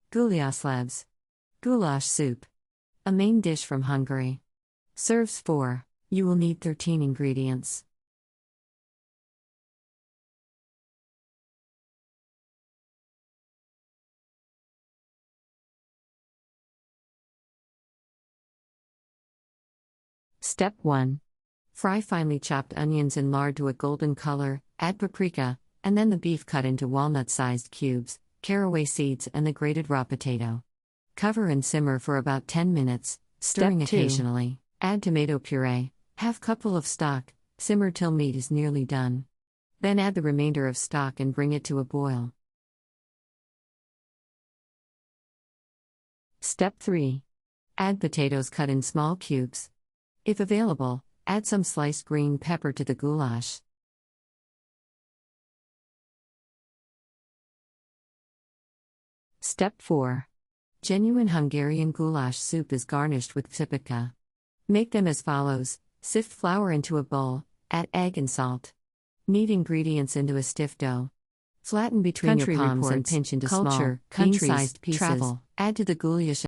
Gulyásleves. Goulash soup. A main dish from Hungary. Serves 4. You will need 13 ingredients. Step 1. Fry finely chopped onions in lard to a golden color, add paprika, and then the beef cut into walnut-sized cubes, caraway seeds and the grated raw potato. Cover and simmer for about 10 minutes, stirring occasionally. Add tomato puree, half cupful of stock, simmer till meat is nearly done. Then add the remainder of stock and bring it to a boil. Step 3. Add potatoes cut in small cubes. If available, add some sliced green pepper to the goulash. Step 4. Genuine Hungarian goulash soup is garnished with csipetke. Make them as follows: sift flour into a bowl, add egg and salt. Knead ingredients into a stiff dough. Flatten between your palms and pinch into small, bean-sized pieces. Add to the Gulyásleves